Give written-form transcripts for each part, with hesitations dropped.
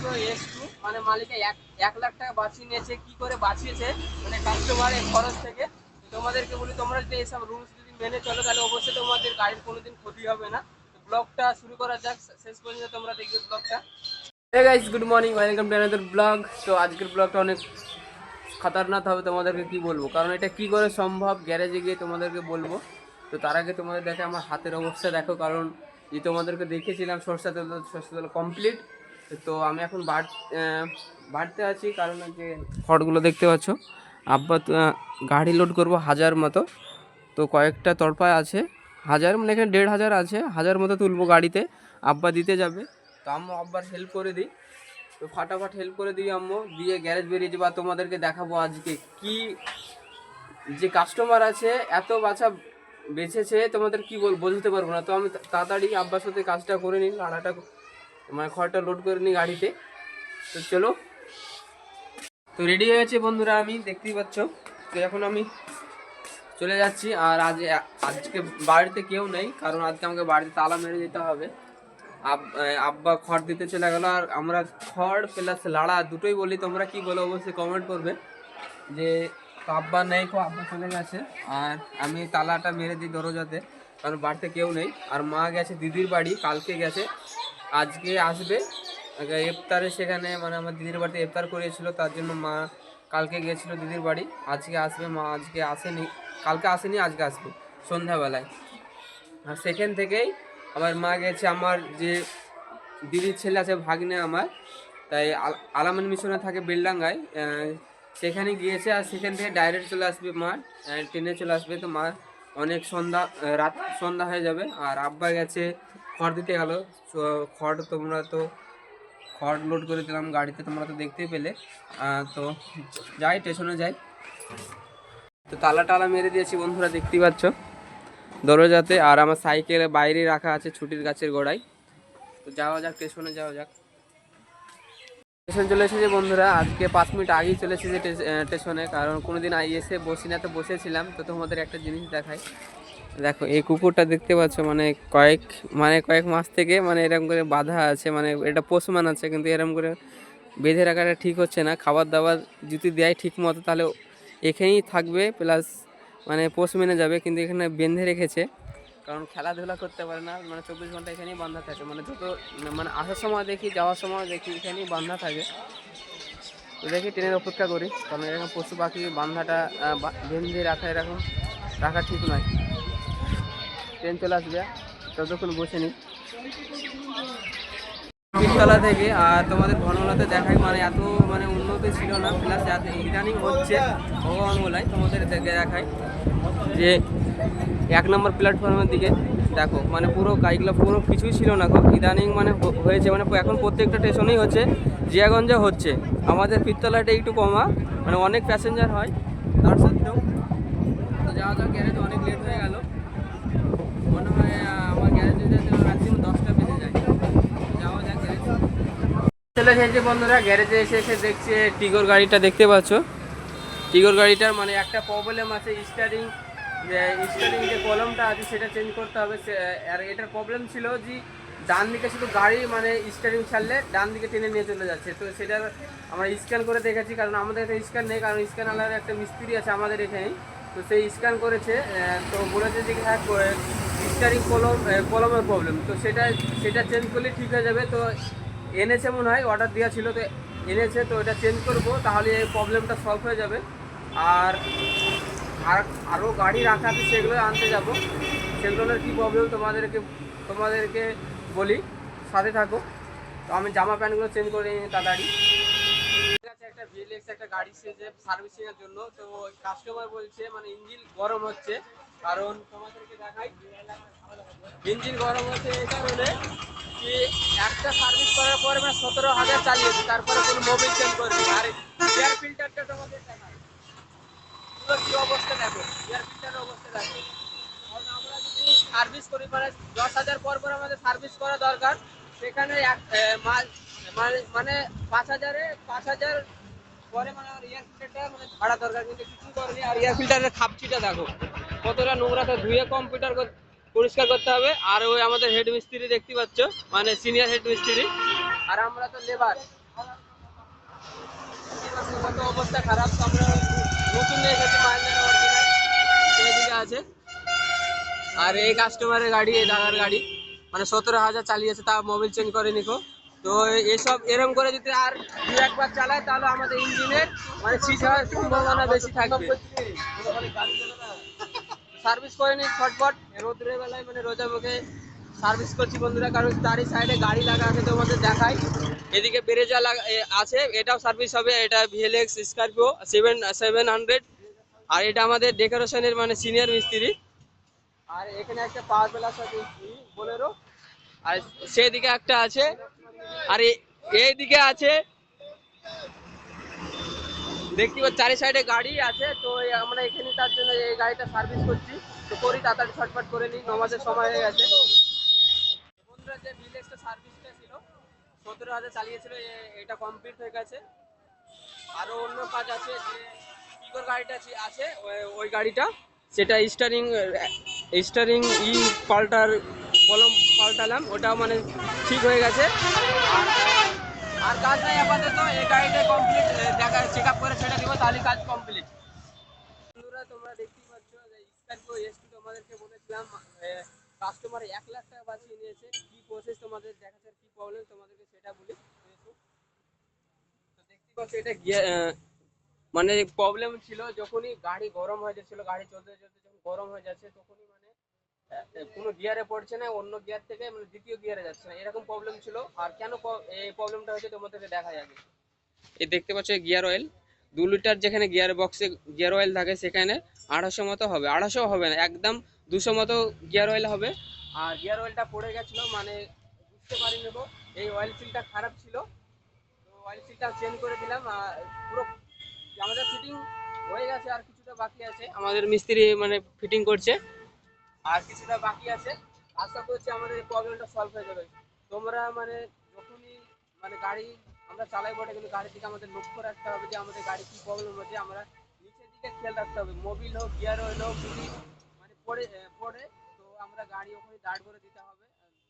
দেখো S2 মানে মালিকে 1 লাখ টাকা বাঁচিয়ে নিয়েছে। কি করে বাঁচিয়েছে মানে কাস্টমারের খরচ থেকে। তোমাদেরকে বলি তোমরা যদি এইসব রুলস যদি মেনে চলো তাহলে অবশ্যই তোমাদের গাড়ির কোনোদিন ক্ষতি হবে না। ব্লগটা শুরু করা যাক, শেষ পর্যন্ত তোমরা দেখবে ব্লগটা। Hey guys, good morning, welcome to another blog. তো আজকের ব্লগটা অনেক খতরনাক হবে, তোমাদেরকে কি বলবো, কারণ এটা কি করে সম্ভব গ্যারেজে গিয়ে তোমাদেরকে বলবো। তো তার আগে তোমাদের দেখে আমার হাতের অবস্থা দেখো, কারণ যে তোমাদেরকে দেখিয়েছিলাম সরষে তেল কমপ্লিট। তো আমি এখন বাড়তে আছি, কারণ যে খড়গুলো দেখতে পাচ্ছ আব্বা গাড়ি লোড করবো 1000 মতো। তো কয়েকটা তরপায় আছে 1000, মানে এখানে 1500 আছে, 1000 মতো তুলবো গাড়িতে। আব্বা দিতে যাবে, তো আম্মু আব্বার হেল্প করে দিই। তো ফাটাফাট হেল্প করে দিই আম্মু, দিয়ে গ্যারেজ বেরিয়ে যাবো। তোমাদেরকে দেখাবো আজকে কি যে কাস্টমার আছে এত বাচ্চা বেঁচেছে, তোমাদের কি বোঝাতে পারবো না। তো আমি তাড়াতাড়ি আব্বার সাথে কাজটা করে নিই, লাড়াটা মানে খড়টা লোড করে নিই গাড়িতে। তো চলো, তো রেডি হয়ে গেছে বন্ধুরা, আমি দেখতেই পাচ্ছ। তো এখন আমি চলে যাচ্ছি। আর আজকে বাড়িতে কেউ নেই, কারণ আজকে আমাকে বাড়িতে তালা মেরে যেতে হবে। আব্বা খড় দিতে চলে গেল, আর আমরা খড় প্লাস লাড়া দুটোই বলি। তোমরা কি বলো অবশ্যই কমেন্ট করবে। যে আব্বা নেই, আব্বা চলে গেছে, আর আমি তালাটা মেরে দিই দরজাতে, কারণ বাড়িতে কেউ নেই। আর মা গেছে দিদির বাড়ি, কালকে গেছে, আজকে আসবে ইফতারে। সেখানে মানে আমার দিদির বাড়িতে ইফতার করেছিল, তার জন্য মা কালকে গেছিলো দিদির বাড়ি, আজকে আসবে। মা আজকে আসেনি, কালকে আসেনি, আজকে আসবে সন্ধ্যাবেলায়। আর সেখান থেকেই আমার মা গেছে আমার যে দিদির ছেলে আছে ভাগ্নে আমার, তাই আলামিন মিশনে থাকে বেলডাঙ্গায়, সেখানে গিয়েছে। আর সেখান থেকে ডাইরেক্ট চলে আসবে মা, ট্রেনে চলে আসবে। তো মা অনেক রাত সন্ধ্যা হয়ে যাবে। আর আব্বা গেছে খড় দিতে গেল। খড় লোড করে দিলাম গাড়িতে, তোমরা তো দেখতেই পেলে। তো যাই, স্টেশনে যাই। তো তালা মেরে দিয়েছি বন্ধুরা, দেখতেই পাচ্ছ দরজাতে। আর আমার সাইকেল বাইরে রাখা আছে ছুটির গাছের গোড়ায়। তো যাওয়া যাক, স্টেশনে যাওয়া যাক। স্টেশন চলে এসেছে বন্ধুরা, আজকে 5 মিনিট আগেই চলে এসেছে স্টেশনে, কারণ কোনোদিন এসে বসি না, তো বসেছিলাম। তো তোমাদের একটা জিনিস দেখাই, দেখো এই কুকুরটা দেখতে পাচ্ছ, মানে কয়েক মাস থেকে মানে এরকম করে বাঁধা আছে, মানে এটা পোষমান আছে, কিন্তু এরকম করে বেঁধে রাখাটা ঠিক হচ্ছে না। খাবার দাবার যদি দেয় ঠিক মতো তাহলে এখানেই থাকবে, প্লাস মানে পোষ মেনে যাবে, কিন্তু এখানে বেঁধে রেখেছে, কারণ খেলাধুলা করতে পারে না। মানে 24 ঘন্টা এখানেই বাঁধা থাকে, মানে মানে আসার সময় দেখি, যাওয়ার সময় দেখি এখানেই বাঁধা থাকে। তো দেখি ট্রেনের অপেক্ষা করি, কারণ এরকম পশু পাখি বাঁধাটা বেঁধে রাখা ঠিক নয়। ট্রেন চলে আসবে, ততক্ষণ বসে নিই বীরতলা থেকে। আর তোমাদের ঘনলাতে দেখাই, মানে এত মানে উন্নতি ছিল না, প্লাস এত ইদানিং হচ্ছে ভগবান বলাই। তোমাদের দেখাই যে 1 নম্বর প্ল্যাটফর্মের দিকে দেখো, মানে পুরো গাড়িগুলো পুরো কিছুই ছিল না, ইদানিং মানে হয়েছে। মানে এখন প্রত্যেকটা স্টেশনেই হচ্ছে, জিয়াগঞ্জে হচ্ছে, আমাদের পীরতলাটা একটু কমা, মানে অনেক প্যাসেঞ্জার হয় তার সত্ত্বেও। তো যাওয়া যাক, গ্যারেজে অনেক লেট হয়ে গেল, মনে হয় আমার গ্যারেজে যেতে ম্যাক্সিমাম 10টা বেজে যায়। যাওয়া যাক গ্যারেজ। চলে এসেছে বন্ধুরা, গ্যারেজে এসে দেখছি টিগোর গাড়িটা দেখতে পাচ্ছ। টিগোর গাড়িটার মানে একটা প্রবলেম আছে, স্টারিং যে কলমটা আছে সেটা চেঞ্জ করতে হবে। আর এটার প্রবলেম ছিল যে ডান দিকে শুধু গাড়ি মানে স্টারিং ছাড়লে ডান দিকে টেনে নিয়ে চলে যাচ্ছে। তো সেটার আমরা স্ক্যান করে দেখেছি, কারণ আমাদের একটা স্ক্যান নেই, কারণ স্ক্যান আলাদা একটা মিস্ত্রি আছে আমাদের এখানেই। তো সেই স্ক্যান করেছে, তো বলেছে যে হ্যাঁ স্টারিং কলমের প্রবলেম, তো সেটা চেঞ্জ করলে ঠিক হয়ে যাবে। তো এনেছে মনে হয়, অর্ডার দেওয়া ছিল, তো এনেছে। তো এটা চেঞ্জ করবো, তাহলে এই প্রবলেমটা সলভ হয়ে যাবে। আর আরও গাড়ি রাখা আছে, সেগুলো আনতে যাব। সেগুলোর কী প্রবলেম তোমাদেরকে বলি, সাথে থাকো। তো আমি জামা প্যান্টগুলো চেঞ্জ করে নিই তাড়াতাড়ি। একটা ভিএলএক্স একটা গাড়ি এসেছে সার্ভিসিংয়ের জন্য। তো কাস্টমার বলছে মানে ইঞ্জিন গরম হচ্ছে, কারণ তোমাদেরকে দেখাই ইঞ্জিন গরম হচ্ছে এই কারণে কি একটা সার্ভিস করার পরে মানে 17,000 চালিয়েছে, তারপরে কোনো মোবিল চেঞ্জ করেনি। আর এয়ার ফিল্টারটা তোমাদের দেখাই, কি অবস্থা দেখো, এয়ার ফিল্টারের অবস্থা দেখো। কারণ আমরা যদি সার্ভিস করি মানে 10,000 পর আমাদের সার্ভিস করা দরকার, সেখানে মানে 5,000 পরে মানে আমার এয়ার ফিল্টারটা মানে ভাড়া দরকার, কিন্তু কিছু করেনি। আর এয়ার ফিল্টারের খাপচিটা দেখো কতটা নোংরা, তো ধুয়ে কম্পিউটার পরিষ্কার করতে হবে। আর ওই আমাদের হেড মিস্ত্রি দেখতে পাচ্ছ, মানে সিনিয়র হেড মিস্ত্রি, আর আমরা তো লেবার। কত অবস্থা খারাপ, তো আমরা নতুন নিয়ে এসেছি মাইলেজ অরিজিনাল, এদিকে আছে। আর এই কাস্টমারের গাড়ি, এই দাদার গাড়ি, মানে 17,000 চালিয়েছে, তা মোবিল চেঞ্জ করেনি কো। তো এসব এরকম করে যদি আর দু একবার চালায় তাহলে আমাদের ইঞ্জিনের মানে সিজ হওয়ার সম্ভাবনা বেশি থাকবে। সার্ভিস করে নি ছটফট রোদ্রের বেলায়, মানে রোজা মুখে সার্ভিস করছি বন্ধুরা, কারণ তারই সাইডে গাড়ি লাগা আছে, তোমাদের দেখাই। এদিকে বেরেজা লাগা আছে, এটাও সার্ভিস হবে। এটা ভিএলএক্স স্করপিও 700। আর এটা আমাদের ডেকোরেশনের মানে সিনিয়র মিস্ত্রি। আর এখানে একটা পাওয়ার প্লাস আছে বোলেরো, আর সেদিকে একটা আছে, আর এইদিকে আছে দেখতে পাচ্ছি চারি সাইডে গাড়ি আছে। তো আমরা এখানে তার জন্য এই গাড়িটা সার্ভিস করছি। তো করি তাড়াতাড়ি ছটফট করে নিই, নমাজের সময় হয়ে গেছে। বন্ধুরা যে ভিলেজটা সার্ভিসটা ছিল 17,000 চালিয়েছিল, এটা কমপ্লিট হয়ে গেছে। আরো অন্য কাজ আছে, যে পিকর গাড়িটা আছে ওই গাড়িটা, সেটা স্টারিং স্টারিং কলম পাল্টালাম, ওটাও মানে ঠিক হয়ে গেছে। আর কাজ নাই আপাতত, এই গাড়িটা কমপ্লিট দেখা চেক আপ করে ছেড়ে দিব, তাহলে কাজ কমপ্লিট। বন্ধুরা তোমরা দেখতেই পাচ্ছ যে স্করপিও এস2 তোমাদেরকে বলেছিলাম কাস্টমার 1 লাখ টাকা বাঁচিয়ে নিয়েছে। কি প্রসেস তোমাদের দেখাচ্ছে, কি প্রবলেম তোমাদেরকে সেটা বলি। তো দেখতেই পাচ্ছ এটা মানে প্রবলেম ছিল যখনই গাড়ি গরম হয়ে যাচ্ছিল, গাড়ি চলতে চলতে যখন গরম হয়ে যাচ্ছে তখনই মানে কোনো গিয়ারে পড়ছে না, অন্য গিয়ার থেকে মানে দ্বিতীয় গিয়ারে যাচ্ছে না, এরকম প্রবলেম ছিল। আর কেন এই প্রবলেমটা হয়েছে তোমাদেরকে দেখা যাবে। এই দেখতে পাচ্ছ গিয়ার অয়েল 2 লিটার, যেখানে গিয়ার বক্সে গিয়ার অয়েল থাকে সেখানে 250 মতো হবে, 250 হবে না, একদম 200 মতো গিয়ার অয়েল হবে। আর গিয়ার অয়েলটা পড়ে গেছিলো, মানে বুঝতে পারিনি গো, এই অয়েল সিলটা খারাপ ছিল। তো অয়েল সিলটা চেঞ্জ করে দিলাম, আর পুরো আমাদের ফিটিং হয়ে গেছে, আর কিছুটা বাকি আছে, আমাদের মিস্ত্রি মানে ফিটিং করছে, আর কিছুটা বাকি আছে। আশা করছি আমাদের এই প্রবলেমটা সলভ হয়ে যাবে। তোমরা মানে যখনই মানে গাড়ি আমরা চালাই বটে, কিন্তু গাড়ির দিকে আমাদের লক্ষ্য রাখতে হবে যে আমাদের গাড়ি কি প্রবলেম হচ্ছে, আমরা নিচের দিকে খেয়াল রাখতে হবে। মোবিল হোক, গিয়ার অয়েল হোক, যদি মানে পড়ে তো আমরা গাড়ি ওখানে দাঁড় করে দিতে হবে,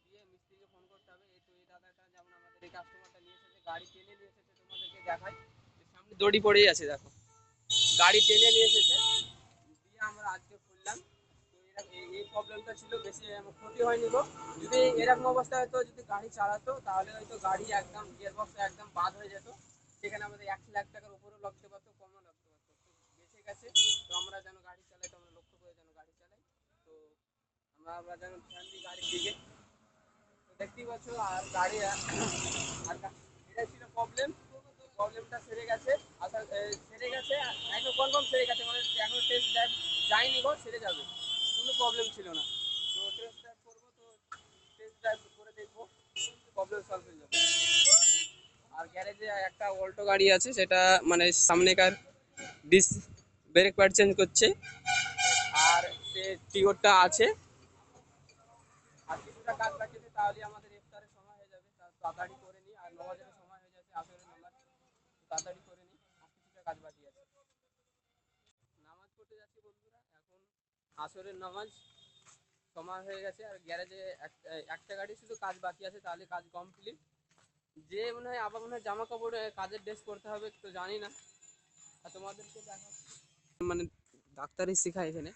দিয়ে মিস্ত্রিকে ফোন করতে হবে। এই তো এই দাদাটা যেমন আমাদের এই কাস্টমারটা নিয়ে এসেছে, গাড়ি টেনে নিয়ে এসেছে, তোমাদেরকে দেখাই, সামনে দড়ি পড়েই আছে দেখো, গাড়ি টেনে নিয়ে এসেছে, দিয়ে আমরা আজকে খুললাম। তো এই প্রবলেমটা ছিল, বেশি ক্ষতি হয়নি গো। যদি এরকম অবস্থা হতো, যদি গাড়ি চালাতো তাহলে হয়তো গাড়ি একদম গিয়ার বক্স একদম বাদ হয়ে যেত, সেখানে আমাদের 1 লাখ টাকার উপরেও লাগতে পারতো, কমও লাগতে পারতো। তো বেঁচে গেছে। তো আমরা যেন গাড়ি চালাই, তো আমরা লক্ষ্য করে যেন গাড়ি চালাই। তো আমরা যেন ধ্যান দিই গাড়ির দিকে। তো দেখতেই পাচ্ছ, আর গাড়ি আর এটাই ছিল প্রবলেম। প্রবলেমটা সেরে গেছে, আশা সেরে গেছে, একদম কনফার্ম সেরে গেছে, মানে এখন টেস্ট ড্রাইভ যায়নি গো, সেরে যাবে, কোনো প্রবলেম ছিল না। তো টেস্ট ড্রাইভ করবো, তো টেস্ট ড্রাইভ করে দেখবো, প্রবলেম সলভ হয়ে যাবে। আর গ্যারেজে একটা অল্টো গাড়ি আছে, সেটা মানে সামনেকার ডিস ব্রেক প্যাড চেঞ্জ করছে, আর সে টিওরটা আছে। আর কিছুটা কাজ বাকি আছে, তাহলে আমাদের ইফতারের সময় হয়ে যাবে, তাড়াতাড়ি করে নিই। আর নামাজের সময় হয়ে যাচ্ছে, আসরের নামাজ, তাড়াতাড়ি করে নিই। আর কিছুটা কাজ বাকি আছে, নামাজ পড়তে যাচ্ছি বন্ধুরা এখন, আসরের নামাজ সময় হয়ে গেছে। আর গ্যারেজে একটা গাড়ি শুধু কাজ বাকি আছে, তাহলে কাজ কমপ্লিট। যে মনে হয় আবার মনে হয় জামা কাপড় কাজের ড্রেস করতে হবে, তো জানি না। আর তোমাদেরকে দেখা মানে ডাক্তারি শেখায় এখানে।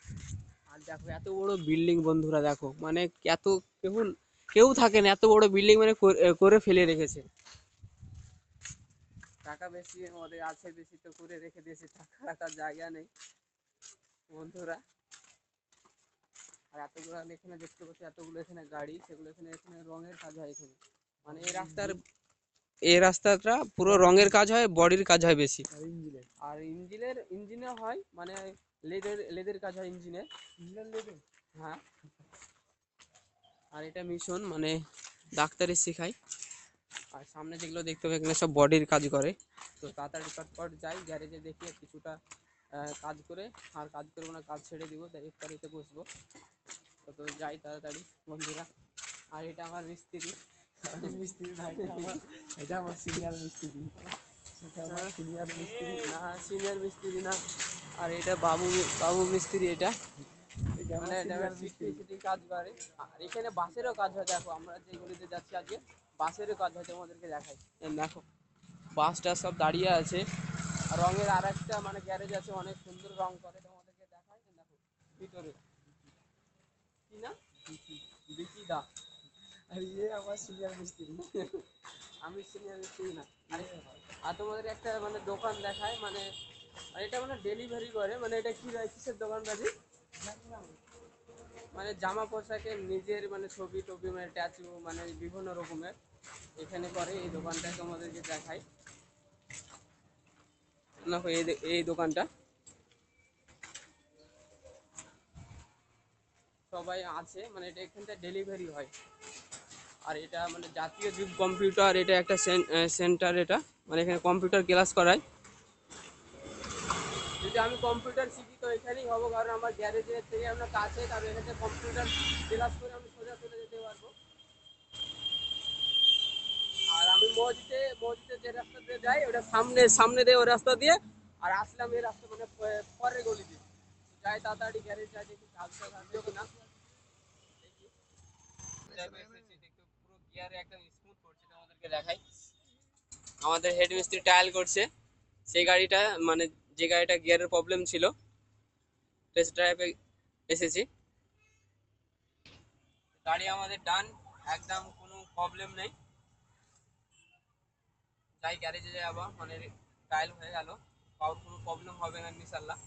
আর দেখো এত বড় বিল্ডিং বন্ধুরা, দেখো মানে এত কেউ কেউ থাকে না, এত বড় বিল্ডিং মানে করে ফেলে রেখেছে। টাকা বেশি আমাদের আছে, বেশি তো করে রেখে দিয়েছে, টাকা রাখার জায়গা নেই বন্ধুরা। আর এতগুলো এখানে দেখতে পাচ্ছি, এতগুলো এখানে গাড়ি, সেগুলো এখানে এখানে রঙের কাজ হয় এখানে, মানে এই রাস্তাটা পুরো রঙের কাজ হয়, বডির কাজ হয় বেশি। আর ইঞ্জিনে হয়, মানে লেদের কাজ হয় ইঞ্জিনের। হ্যাঁ। আর এটা মিশন মানে ডাক্তারি শেখায়। আর সামনে যেগুলো দেখতে হবে এখানে সব বডির কাজ করে। তো তাড়াতাড়ি চটপট যাই গ্যারেজে, দেখি কিছুটা কাজ করে, আর কাজ করবো না, কাজ ছেড়ে দিব, ইফতারিতে বসবো। তো যাই তাড়াতাড়ি বন্ধুরা। আর এটা আমার মিস্ত্রি, মিস্ত্রি না, এটা আমার সিনিয়র মিস্ত্রি, সিনিয়র মিস্ত্রি না, সিনিয়র মিস্ত্রি না। আর এটা বাবু বাবু মিস্ত্রি, এটা মানে মিস্ত্রি কাজ করে। আর এখানে বাসেরও কাজ হয়, দেখো আমরা যেগুলিতে যাচ্ছি আজকে বাসেরও কাজ হয়, তোমাদেরকে দেখাই, দেখো বাসটা সব দাঁড়িয়ে আছে। আর রঙের আর একটা মানে গ্যারেজ আছে, অনেক সুন্দর রং করে, তোমাদেরকে দেখাই। দেখো ভিতরে কি না, বিকি দা। আর আমার সিনিয়র মিস্ত্রি। আমি সিনিয়র মিস্ত্রি না। আর তোমাদের একটা মানে দোকান দেখায়, মানে এটা মানে ডেলিভারি করে, মানে এটা কি কিসের দোকান বাজি, মানে জামা পোশাকের নিজের মানে ছবি টবি মানে ট্যাচু মানে বিভিন্ন রকমের এখানে করে। এই দোকানটায় তোমাদেরকে দেখাই। দেখো এই দোকানটা সবাই আছে, মানে এটা এখানটা ডেলিভারি হয়। আর এটা মানে জাতীয় যুগ কম্পিউটার, এটা একটা সেন্টার, এটা মানে এখানে কম্পিউটার ক্লাস করায়। যদি আমি কম্পিউটার শিখি তো এখানেই হবো, কারণ আমার গ্যারেজের থেকে আমরা কাছে, কারণ এখানে কম্পিউটার ক্লাস করে আমি সোজা চলে যেতে পারবো। আর আমি মসজিদে যে রাস্তা দিয়ে যাই ওটা সামনে দিয়ে ওই রাস্তা দিয়ে, আর আসলাম এই রাস্তা মানে পরের গলি দিয়ে যাই, তাড়াতাড়ি গ্যারেজ যাই, দেখি কাজটা থাকবে কিনা। পুরো গিয়ারে একদম স্মুথ করছে, তোমাদেরকে দেখাই। আমাদের হেড মিস্ত্রি টায়াল করছে সেই গাড়িটা, মানে যে গাড়িটা গিয়ারের প্রবলেম ছিল, টেস্ট ড্রাইভে এসেছি। গাড়ি আমাদের ডান, একদম কোনো প্রবলেম নেই। যাই গ্যারেজে যাই আবার, মানে টায়াল হয়ে গেল, কারোর কোনো প্রবলেম হবে না ইনশাল্লাহ।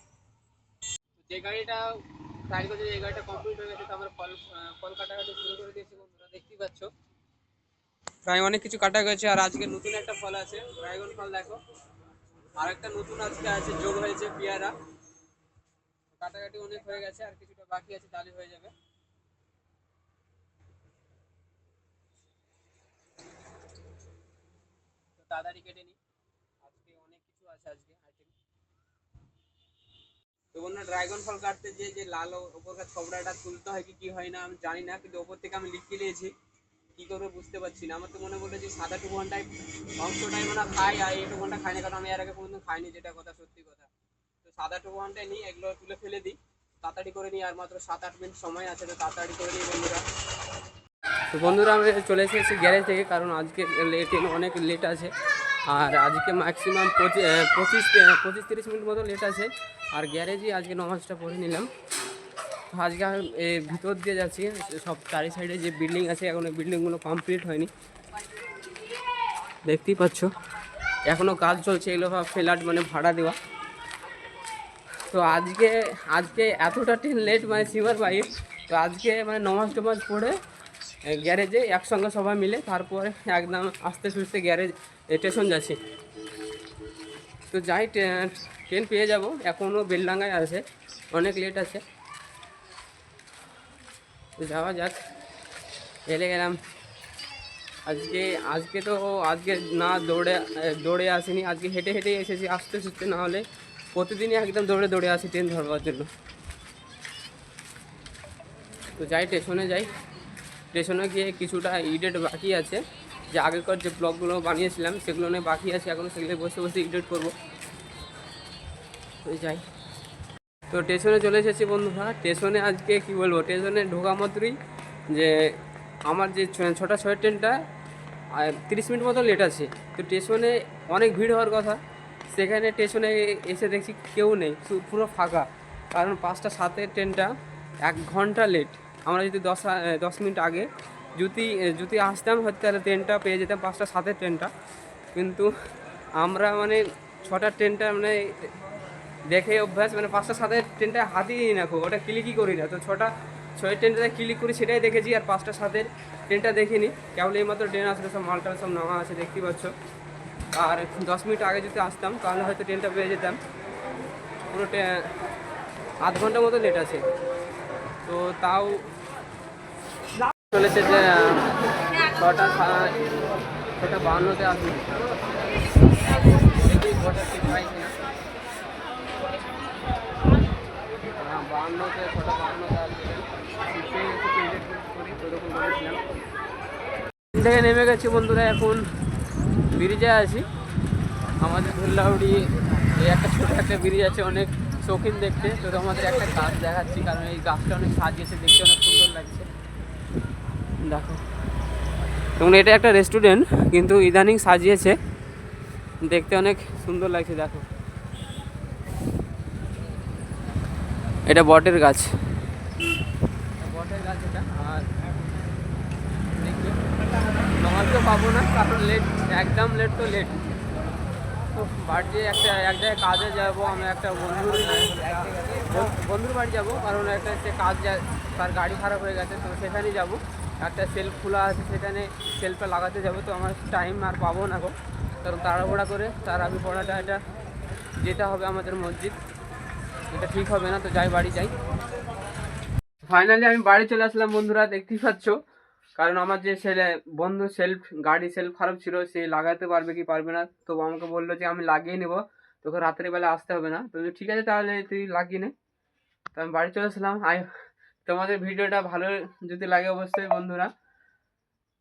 যে গাড়িটা ট্রাই করছে, যে গাড়িটা কমপ্লিট হয়ে গেছে, তো আমরা কল কাটাকাটি শুরু করে দিয়েছি বন্ধুরা, দেখতেই পাচ্ছ প্রায় অনেক কিছু কাটা গেছে। আর আজকে নতুন একটা ফল আছে, ড্রাগন ফল, দেখো। আর একটা নতুন আজকে আছে, যোগ হয়েছে পেয়ারা। কাটাকাটি অনেক হয়ে গেছে, আর কিছুটা বাকি আছে, তাহলে হয়ে যাবে। তো তাড়াতাড়ি কেটে নি, আজকে অনেক কিছু আছে আজকে আইটেম। তো বন্ধুরা, ড্রাগন ফল কাটতে যে লাল ওপরকার ছবড়াটা তুলতে হয় কি হয় না আমি জানি না, কিন্তু ওপর থেকে আমি লিখিয়ে নিয়েছি, কি করবো বুঝতে পারছি না। আমার তো মনে বললো যে সাদা টু ঘন্টায় অংশটাই মানে খাই, আর এই 2 ঘন্টা খাই না, কারণ আমি এর আগে কোনোদিন খাইনি, যেটা কথা সত্যি কথা। তো সাদা 2 ঘন্টায় নিই, এগুলো তুলে ফেলে দিই, তাড়াতাড়ি করে নিই। আর মাত্র 7-8 মিনিট সময় আছে, তো তাড়াতাড়ি করে নিই বন্ধুরা। তো বন্ধুরা, আমি চলে এসেছি গ্যারেজ থেকে, কারণ আজকে অনেক লেট আছে। আর আজকে ম্যাক্সিমাম 25-30 মিনিট মতো লেট আছে। আর গ্যারেজই আজকে নামাজটা পড়ে নিলাম। আজকে ভিতর দিয়ে যাচ্ছি, সব চারি সাইডে যে বিল্ডিং আছে, এখন ওই বিল্ডিংগুলো কমপ্লিট হয়নি, দেখতেই পাচ্ছ এখনও কাজ চলছে, এগুলো ফ্ল্যাট মানে ভাড়া দেওয়া। তো আজকে এতটা ট্রেন লেট, মানে সিমার বাইক। তো আজকে মানে নমাজ টমাজ পড়ে গ্যারেজে একসঙ্গে সবাই মিলে, তারপরে একদম আস্তে সুস্তে গ্যারেজ স্টেশন যাচ্ছি। তো যাই, ট্রেন পেয়ে যাব, এখনও বেলডাঙ্গায় আছে, অনেক লেট আছে। তো যাওয়া যাক, এলে গেলাম। আজকে না দৌড়ে আসিনি, আজকে হেঁটে হেঁটে এসেছি আস্তে সুস্তে, না হলে প্রতিদিনই একদম দৌড়ে আসি ট্রেন ধরবার জন্য। তো যাই, স্টেশনে গিয়ে কিছুটা এডিট বাকি আছে, যে আগেকার যে ব্লগগুলো বানিয়েছিলাম সেগুলো নিয়ে বাকি আছে, এখনও সেগুলো বসে বসে এডিট করবো। তো যাই, তো স্টেশনে চলে এসেছি বন্ধুরা। স্টেশনে আজকে কি বলবো, স্টেশনে ঢোকা মাত্রই যে আমার যে 6টা ট্রেনটা 30 মিনিট মতো লেট আছে। তো স্টেশনে অনেক ভিড় হওয়ার কথা, সেখানে স্টেশনে এসে দেখছি কেউ নেই, পুরো ফাঁকা। কারণ 5টা 7-এর ট্রেনটা 1 ঘন্টা লেট। আমরা যদি 10 মিনিট আগে যদি আসতাম, হয়তো তাহলে ট্রেনটা পেয়ে যেতাম, 5টা 7-এর ট্রেনটা। কিন্তু আমরা মানে 6টার ট্রেনটা মানে দেখে অভ্যাস, মানে 5টা 7-এর ট্রেনটা হাতই নিই না, খুব ওটা ক্লিকই করি না। তো 6টা ট্রেনটা ক্লিক করি, সেটাই দেখেছি। আর 5টা 7-এর ট্রেনটা দেখিনি, কেবল এইমাত্র ট্রেন আসলে সব মালটাল সব নামা আছে, দেখতেই পাচ্ছ। আর 10 মিনিট আগে যদি আসতাম তাহলে হয়তো ট্রেনটা পেয়ে যেতাম। পুরো আধ ঘন্টা মতো লেট আছে। তো তাও চলেছে যে 6টা 52-তে আসবে, দেখি বসার ঠিক পাইছি না। 52-তে 6টা 52-তে আসবে, থেকে নেমে গেছি বন্ধুরা, এখন ব্রিজে আছি। আমাদের ধুল্লাউড়ি একটা ছোটো একটা ব্রিজ আছে, অনেক শৌখিন দেখতে। তো আমাদের একটা গাছ দেখাচ্ছি, কারণ এই গাছটা অনেক সাজিয়েছে, দেখতে অনেক সুন্দর লাগছে, দেখো। এবং এটা একটা রেস্টুরেন্ট, কিন্তু ইদানিং সাজিয়েছে, দেখতে অনেক সুন্দর লাগছে। দেখো এটা বটের গাছ, বটের গাছ এটা। আর দেখবে তোমাকেও পাবো না, কারণ লেট, একদম লেট তো লেট। তো বাড়ি একটা এক জায়গায় কাজে যাবো, আমি একটা বন্ধুর বাড়ি যাবো, কারণ একটা সে কাজ তার গাড়ি খারাপ হয়ে গেছে, তো সেখানেই যাবো। একটা সেলফ খোলা আছে, সেখানে সেলফে লাগাতে যাবো। তো আমার টাইম আর পাবো না গো, কারণ তাড়াহুড়া করে তার আগে পড়াটা এটা যেতে হবে আমাদের মসজিদ, এটা ঠিক হবে না। তো যাই, বাড়ি যাই। ফাইনালি আমি বাড়ি চলে আসলাম বন্ধুরা, দেখতেই পাচ্ছ। কারণ আমার যে বন্ধু গাড়ি সেলফ খারাপ ছিল, সে লাগাতে পারবে কি পারবে না, তো আমাকে বললো যে আমি লাগিয়ে নেবো, তোকে রাত্রে বেলা আসতে হবে না। তো ঠিক আছে তাহলে তুই লাগিয়ে নে। তো আমি বাড়ি চলে আসলাম। তোমাদের ভিডিওটা ভালো যদি লাগে অবশ্যই বন্ধুরা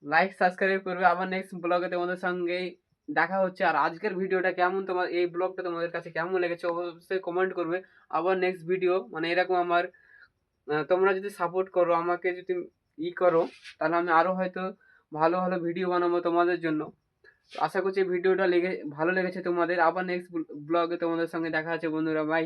লাইক সাবস্ক্রাইব করবে। আবার নেক্সট ব্লগে তোমাদের সঙ্গে দেখা হচ্ছে। আর আজকের ভিডিওটা কেমন, তোমার এই ব্লগটা তোমাদের কাছে কেমন লেগেছে অবশ্যই কমেন্ট করবে। আবার নেক্সট ভিডিও মানে এরকম আমার তোমরা যদি সাপোর্ট করো, আমাকে যদি করো, তাহলে আমি আরো হয়তো ভালো ভালো ভিডিও বানাবো তোমাদের জন্য। আশা করছি ভিডিওটা ভালো লেগেছে তোমাদের। আবার নেক্সট ব্লগে তোমাদের সঙ্গে দেখা আছে বন্ধুরা, বাই।